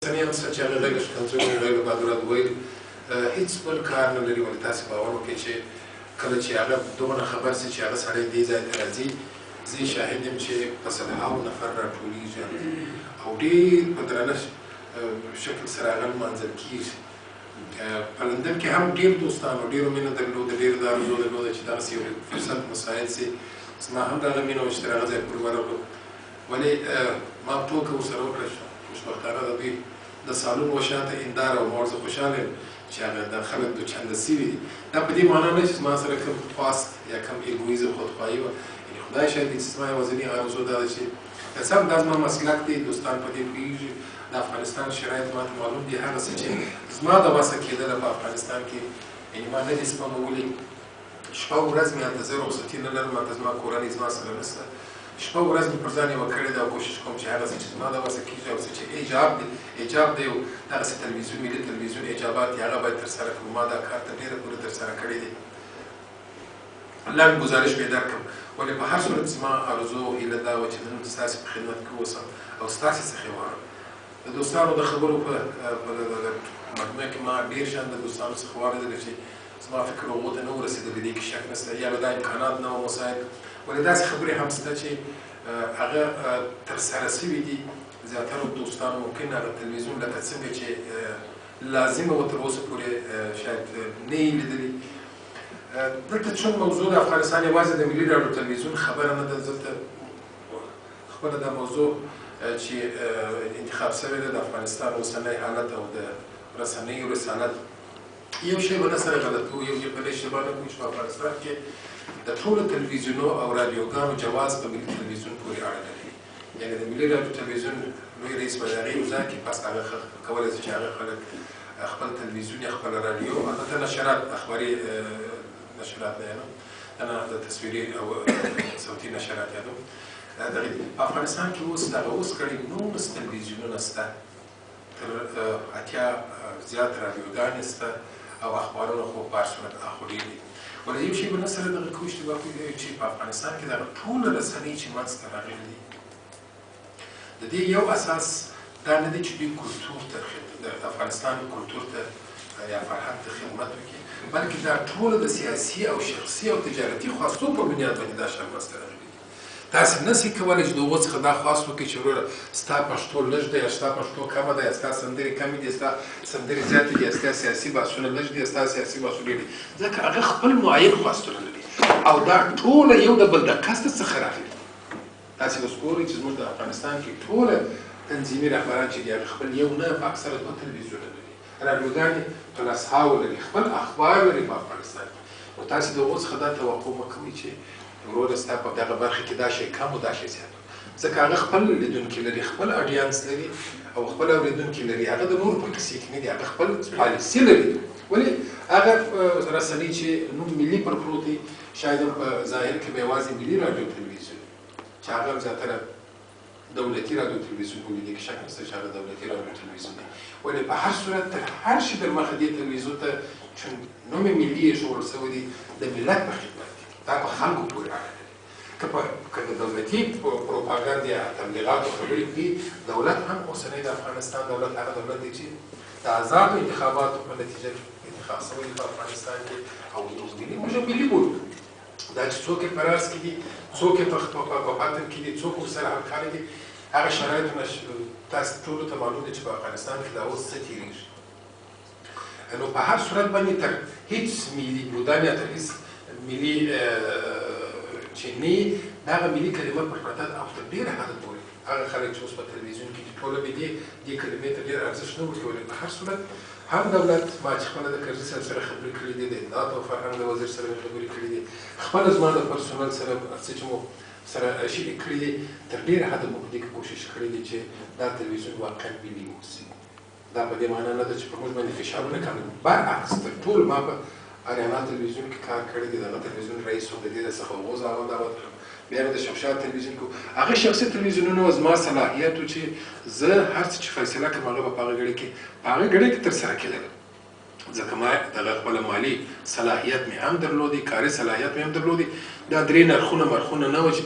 ثاني هم څه چې هغه غیر ښکنځلو غیر بهادرات ویل هېڅ بل کار نه لري ولې تاسې باور وکړئ چې کله چې هغه دومره خبر شي چې هغه سړی دې ځای ته راځي زه شاهد یم چې په سلهاوو نفر راټولېږي او ډېر په درنه شکل سره هغه لمانځل کېږي. په لندن کې هم ډېر دوستانو ډېرو مینه درلوده ډېر دا ارزو درلوده چې دغسې یو فرصت مساعد سي زما هم دغه مینه وه چې تر هغه ځای پورې ورغلو ولې ما ټوکه ورسره وکړه خوشبختانه د دوی د سالون و شاته هنداره او ما ورڅه خوشحاله یم چې هغه د خلک دوچنده سوي دي. دا په دې معنا نه چې زما سره کوم خواست یا کوم ایګویزم خودخواهي وه یعنې خدای شاید چې زما یوازینۍ آرزو دا ده چې که څه هم دا زما مسلک دی دوستان په دې پوهېږي د افغانستان شرایط ماته معلوم دي هغه څه چې زما د وسه کېدله په افغانستان کې یعنې ما نه دي سپمولي شپه ورځ مې هلته زه رخصتي نه لرم هلته زما کورنۍ زما سره نشته شپه ورځ مې پر ځان یوه کړې ده او کوشش کوم چې هغه څه چې زما د وسه کېږي او څه چې ایجاب دی او دغسې تلویزیون ملي تلویزیون ایجابات دي هغه باید ترسره کړو. ما دا کار تر ډېره پورې ترسره کړی دی. لنډ ګزارش مې درکړم ولې په هر صورت زما آرزو او هیله دا وه چې نن ستاسې په خدمت کې اوسم او ستاسې څخه یې واورم. د دوستانو د خبرو په مجموعه کې ما ډېر شیان د دوستانو څخه واورېدل چې زما فکر هغو ته نه ورسېدلی دې کې شک نشته یا به دا امکانات نه وه مساعد ولې داسې خبرې هم شته چې هغه ترسره سوي دي زیاترو دوستانو ممکن هغه تلویزیون لکه څنګه چې لازمه وه تر اوسه پورې شاید نه یې لیدلي. دلته چون موضوع د افغانستان یوازې د ملي راډیو تلویزیون خبره نه ده دلته خپله دا موضوع چې انتخاب سوی ده د افغانستان اوسنی حالت او د رسنیو رسالت یو شی به نه سره غلط کوو یو بل اشتباه نه کوو چې په افغانستان کې د ټولو تلویزیونو او رادیوګانو جواز په ملي تلویزیون پورې اړه لري. یعنې د ملي راډیو تلویزیون لوی رئیس به د هغې وزا کې پس هغه کولی شي چې هغه خلک خپل تلویزیون یا خپله رادیو البته نشرات اخباري نشرات نه یادوم نه د تصویري او صوتي نشرات یادوم دغې په افغانستان کې اوس دغه اوس کړي 19 تلویزیونونه شته تر 80 زیات رادیوګانې شته او اخبارونه خو په هر صورت هغو ډېر دي ولې یو شی به نه سره دغه کوو اشتباه کوي چې په افغانستان کې دغه ټوله رسنۍ چې منځته راغلي دي د دې یو اساس دا نه دی چې دوی کلتور ته د افغانستان کلتور ته یا فرهنګ ته خدمت وکړي بلکې دا ټوله د سیاسي او شخصي او تجارتي خواستو په بنیاد باندې دا شیان منځته راغلي دي. تاسې نسئ کولی چې د هغو څخه دا خواست وکړئ چې وروره ستا پښتو لږ دی یا ستا پښتو کمه ده یا ستا سندرې کمې دي ستا سندرې زیاتې دي یا ستا سیاسي بحثونه لږ دي یا ستا سیاسي بحثونه ډېر دي ځکه هغه خپل معین خواستونه لري او دا ټوله یو د بل د قصد څخه راغلي. تاسې اوس ګورئ چې زموږ د افغانستان کې ټوله تنظیمي رهبران چې دي هغه خپل یو نه په اکثره 2 تلویزیونه لري رادیوګانې په لسهاوو لري خپل اخبار لري په افغانستان کې نو تاسې د هغو څخه دا توقع مه کوئ چې وروره ستا په دغه برخه کې دا شی کم او دا شی زیات ځکه هغه خپل لیدونکي لري خپل اډینس لري او خپل اورېدونکي لري هغه د نور په کیسې کې نه دي هغه خپل پالیسي لري ولې هغه رسنۍ چې نوم ملي پر پروت دی شاید هم په ظاهر کې به یوازې ملي راډیو تلویزیون چې هغه هم زیاتره دولتي راډیو تلویزیون بولي دي کې شک نشته چې هغه دولتي راډیو تلویزیون دی ولې په هر صورت تر هر شي در مخه دې تلویزیون ته چون نوم ملي ایښودل شوی دی د ملت په خدمت دا په خلکو پورې اړه لري که د دولتي پروپاګنډ یا تبلیغاتو خبرې کوي دولت هم اوسنی د افغانستان دولت هغه دولت دی چې د آزادو انتخاباتو په نتیجه کې انتخاب شوی دی په افغانستان کې او موږ ملي بولو دا چې څوک یې په راس کې دي څوک یې په باطن کې دي څوک ورسره همکاري دي هغه شرایطونه تاسو ټولو ته معلوم دي چې په افغانستان کې دا اوس څه تېرېږي نو په هر صورت باندې تر هېڅ ملي بودن یا تر هېڅ ملي چې نه دغه ملي کلمه پر پرته او تر ډېره حده پورې هغه خلک چې اوس په تلویزیون کې دي ټوله به دې کلمې ته ډېر ارزښت نه ورکوي. په هر صورت هم دولت ما چې خپله د کرزي صاحب سره خبرې کړې دي د اطلاعاتو او فرهنګ د وزیر سره مې خبرې کړې دي خپله زما د پرسونل سره څه چې مو سره شریک کړي دي تر ډېره حده مو په دې کې کوشش کړی دی چې دا تلویزیون واقعا ملي واوسي. دا په دې معنا نه ده چې پر موږ باندې فشارونه کموي برعکس تر ټولو ما په اریانا تلویزیون کې کار کړی دی دغه تلویزیون رئیس و د دې څخه اوغوز هغه دعوت کړم بیا مې د شمشاد تلویزیون کو هغه شخصي تلویزیونونه زما صلاحیت و چې زه هر څه چې فیصله کوم هغه به په هغه غړي کې ترسره کېدل ځکه ما دغه خپله مالي صلاحیت مې هم درلودی کاري صلاحیت مې هم درلودی دا 3 نرخونه مرخونه نه وه چې